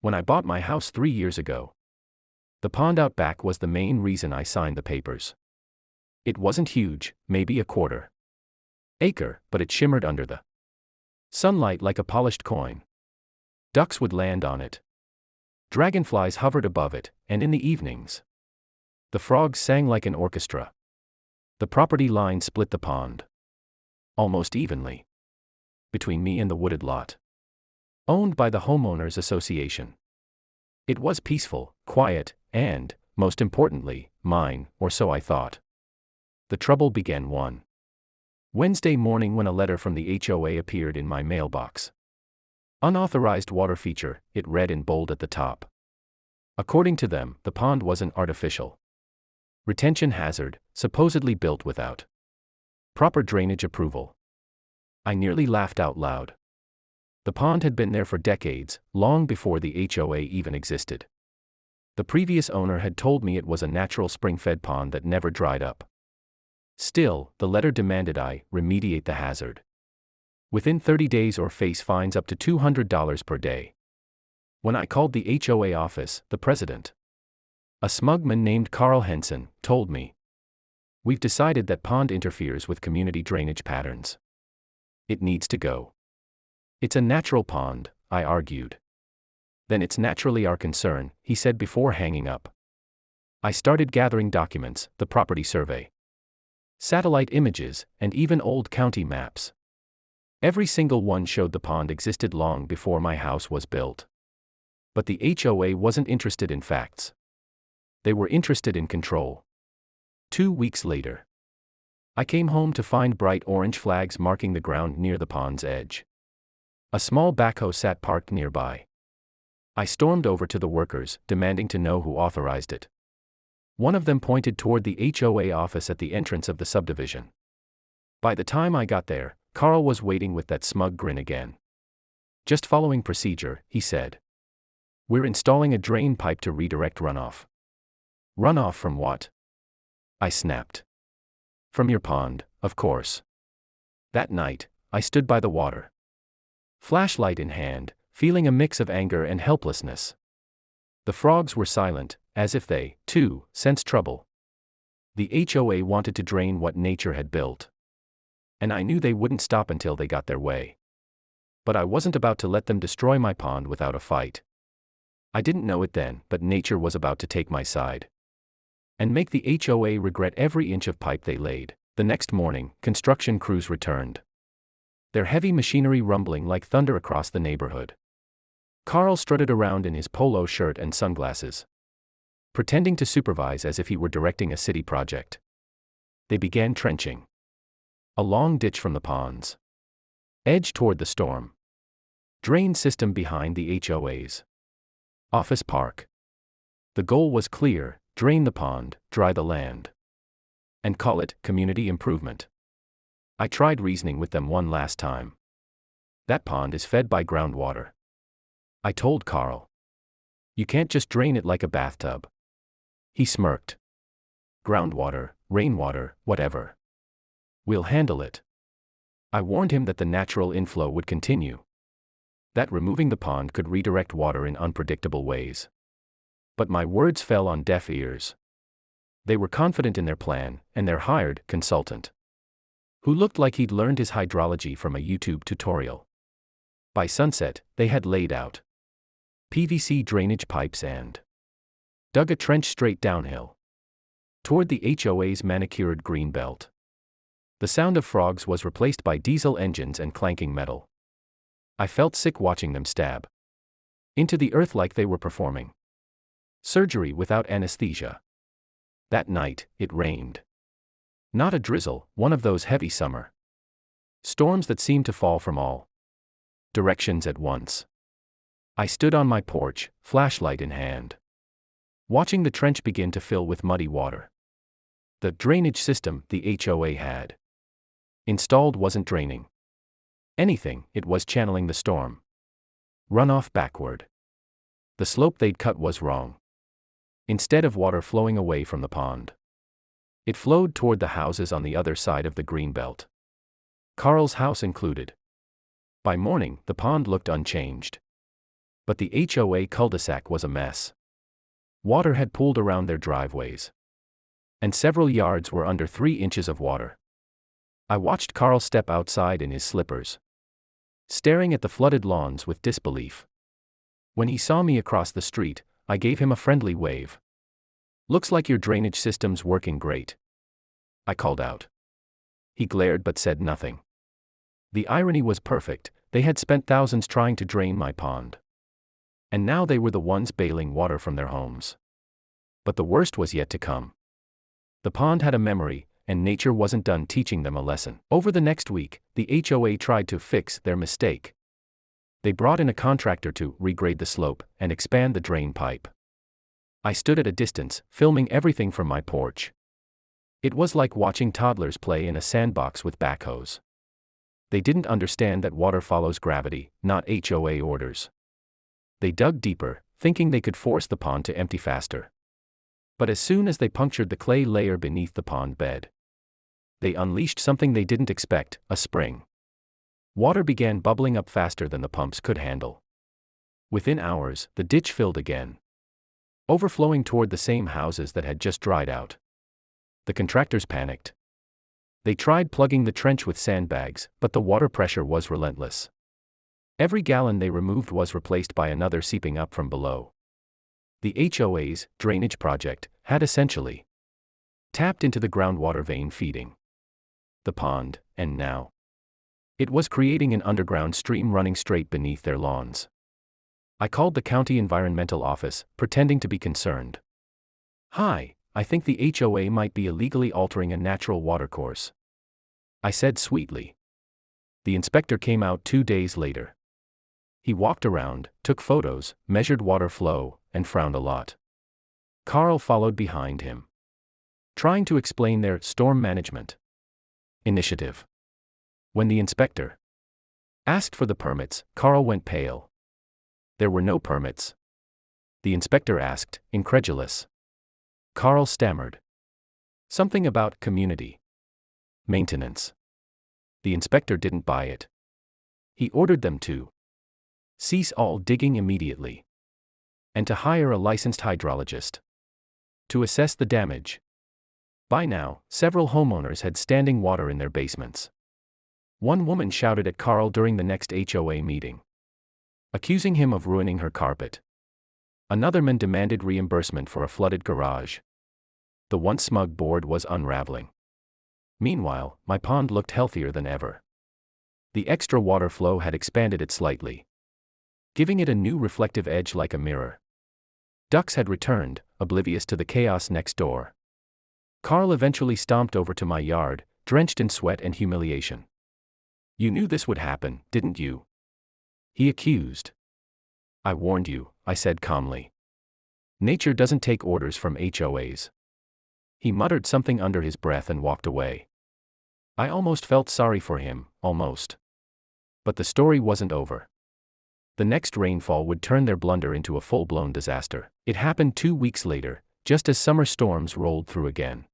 When I bought my house 3 years ago, the pond out back was the main reason I signed the papers. It wasn't huge, maybe a quarter acre, but it shimmered under the sunlight like a polished coin. Ducks would land on it. Dragonflies hovered above it, and in the evenings, the frogs sang like an orchestra. The property line split the pond almost evenly between me and the wooded lot, owned by the Homeowners Association. It was peaceful, quiet, and, most importantly, mine, or so I thought. The trouble began one Wednesday morning when a letter from the HOA appeared in my mailbox. Unauthorized water feature, it read in bold at the top. According to them, the pond was an artificial retention hazard, supposedly built without proper drainage approval. I nearly laughed out loud. The pond had been there for decades, long before the HOA even existed. The previous owner had told me it was a natural spring-fed pond that never dried up. Still, the letter demanded I remediate the hazard within 30 days or face fines up to $200 per day. When I called the HOA office, the president, a smugman named Carl Henson, told me, "We've decided that pond interferes with community drainage patterns. It needs to go." "It's a natural pond," I argued. "Then it's naturally our concern," he said before hanging up. I started gathering documents, the property survey, satellite images, and even old county maps. Every single one showed the pond existed long before my house was built. But the HOA wasn't interested in facts. They were interested in control. 2 weeks later, I came home to find bright orange flags marking the ground near the pond's edge. A small backhoe sat parked nearby. I stormed over to the workers, demanding to know who authorized it. One of them pointed toward the HOA office at the entrance of the subdivision. By the time I got there, Carl was waiting with that smug grin again. "Just following procedure," he said. "We're installing a drain pipe to redirect runoff." "Runoff from what?" I snapped. "From your pond, of course." That night, I stood by the water, flashlight in hand, feeling a mix of anger and helplessness. The frogs were silent, as if they, too, sensed trouble. The HOA wanted to drain what nature had built, and I knew they wouldn't stop until they got their way. But I wasn't about to let them destroy my pond without a fight. I didn't know it then, but nature was about to take my side and make the HOA regret every inch of pipe they laid. The next morning, construction crews returned, their heavy machinery rumbling like thunder across the neighborhood. Carl strutted around in his polo shirt and sunglasses, pretending to supervise as if he were directing a city project. They began trenching a long ditch from the pond's edge toward the storm drain system behind the HOA's office park. The goal was clear: drain the pond, dry the land, and call it community improvement. I tried reasoning with them one last time. "That pond is fed by groundwater," I told Carl. "You can't just drain it like a bathtub." He smirked. "Groundwater, rainwater, whatever. We'll handle it." I warned him that the natural inflow would continue, that removing the pond could redirect water in unpredictable ways. But my words fell on deaf ears. They were confident in their plan, and their hired consultant, who looked like he'd learned his hydrology from a YouTube tutorial. By sunset, they had laid out PVC drainage pipes and dug a trench straight downhill toward the HOA's manicured green belt. The sound of frogs was replaced by diesel engines and clanking metal. I felt sick watching them stab into the earth like they were performing surgery without anesthesia. That night, it rained. Not a drizzle, one of those heavy summer storms that seemed to fall from all directions at once. I stood on my porch, flashlight in hand, watching the trench begin to fill with muddy water. The drainage system the HOA had installed wasn't draining anything, it was channeling the storm runoff backward. The slope they'd cut was wrong. Instead of water flowing away from the pond, it flowed toward the houses on the other side of the green belt, Carl's house included. By morning, the pond looked unchanged. But the HOA cul-de-sac was a mess. Water had pooled around their driveways. And several yards were under 3 inches of water. I watched Carl step outside in his slippers, staring at the flooded lawns with disbelief. When he saw me across the street, I gave him a friendly wave. "Looks like your drainage system's working great," I called out. He glared but said nothing. The irony was perfect. They had spent thousands trying to drain my pond. And now they were the ones bailing water from their homes. But the worst was yet to come. The pond had a memory, and nature wasn't done teaching them a lesson. Over the next week, the HOA tried to fix their mistake. They brought in a contractor to regrade the slope and expand the drain pipe. I stood at a distance, filming everything from my porch. It was like watching toddlers play in a sandbox with backhoes. They didn't understand that water follows gravity, not HOA orders. They dug deeper, thinking they could force the pond to empty faster. But as soon as they punctured the clay layer beneath the pond bed, they unleashed something they didn't expect: a spring. Water began bubbling up faster than the pumps could handle. Within hours, the ditch filled again, overflowing toward the same houses that had just dried out. The contractors panicked. They tried plugging the trench with sandbags, but the water pressure was relentless. Every gallon they removed was replaced by another seeping up from below. The HOA's drainage project had essentially tapped into the groundwater vein feeding the pond, and now it was creating an underground stream running straight beneath their lawns. I called the county environmental office, pretending to be concerned. "Hi, I think the HOA might be illegally altering a natural watercourse," I said sweetly. The inspector came out 2 days later. He walked around, took photos, measured water flow, and frowned a lot. Carl followed behind him, trying to explain their storm management initiative. When the inspector asked for the permits, Carl went pale. There were no permits. The inspector asked, incredulous. Carl stammered something about community maintenance. The inspector didn't buy it. He ordered them to cease all digging immediately, and to hire a licensed hydrologist to assess the damage. By now, several homeowners had standing water in their basements. One woman shouted at Carl during the next HOA meeting, accusing him of ruining her carpet. Another man demanded reimbursement for a flooded garage. The once smug board was unraveling. Meanwhile, my pond looked healthier than ever. The extra water flow had expanded it slightly, giving it a new reflective edge like a mirror. Ducks had returned, oblivious to the chaos next door. Carl eventually stomped over to my yard, drenched in sweat and humiliation. "You knew this would happen, didn't you?" he accused. "I warned you," I said calmly. "Nature doesn't take orders from HOAs." He muttered something under his breath and walked away. I almost felt sorry for him, almost. But the story wasn't over. The next rainfall would turn their blunder into a full-blown disaster. It happened 2 weeks later, just as summer storms rolled through again.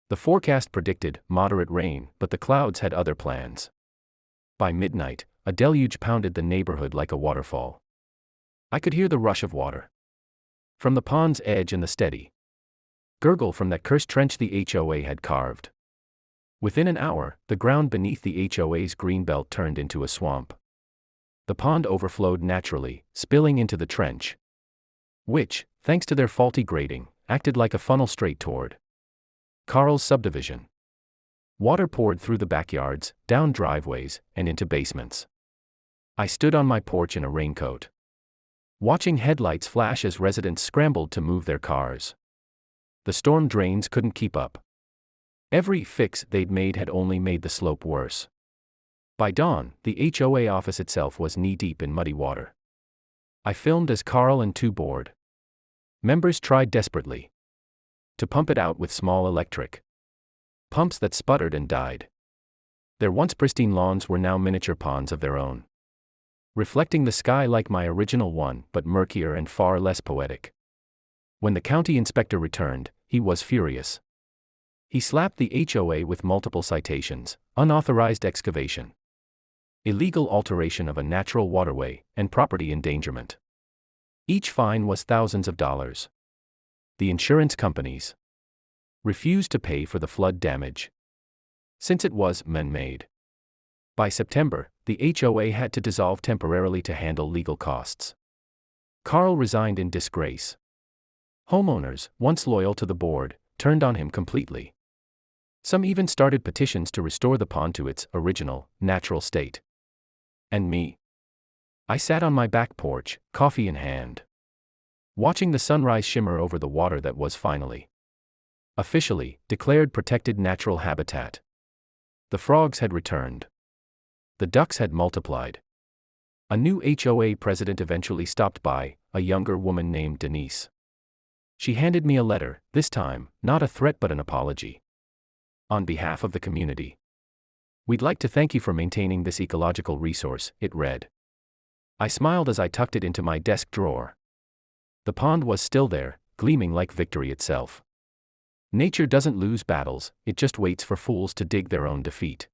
The forecast predicted moderate rain, but the clouds had other plans. By midnight, a deluge pounded the neighborhood like a waterfall. I could hear the rush of water from the pond's edge and the steady gurgle from that cursed trench the HOA had carved. Within an hour, the ground beneath the HOA's greenbelt turned into a swamp. The pond overflowed naturally, spilling into the trench, which, thanks to their faulty grading, acted like a funnel straight toward Carl's subdivision. Water poured through the backyards, down driveways, and into basements. I stood on my porch in a raincoat, watching headlights flash as residents scrambled to move their cars. The storm drains couldn't keep up. Every fix they'd made had only made the slope worse. By dawn, the HOA office itself was knee-deep in muddy water. I filmed as Carl and 2 board members tried desperately to pump it out with small electric pumps that sputtered and died. Their once pristine lawns were now miniature ponds of their own, reflecting the sky like my original one, but murkier and far less poetic. When the county inspector returned, he was furious. He slapped the HOA with multiple citations: unauthorized excavation, illegal alteration of a natural waterway, and property endangerment. Each fine was thousands of dollars. The insurance companies refused to pay for the flood damage, since it was man-made. By September, the HOA had to dissolve temporarily to handle legal costs. Carl resigned in disgrace. Homeowners, once loyal to the board, turned on him completely. Some even started petitions to restore the pond to its original, natural state. And me? I sat on my back porch, coffee in hand, watching the sunrise shimmer over the water that was finally, officially, declared protected natural habitat. The frogs had returned. The ducks had multiplied. A new HOA president eventually stopped by, a younger woman named Denise. She handed me a letter, this time, not a threat but an apology. On behalf of the community, we'd like to thank you for maintaining this ecological resource, it read. I smiled as I tucked it into my desk drawer. The pond was still there, gleaming like victory itself. Nature doesn't lose battles, it just waits for fools to dig their own defeat.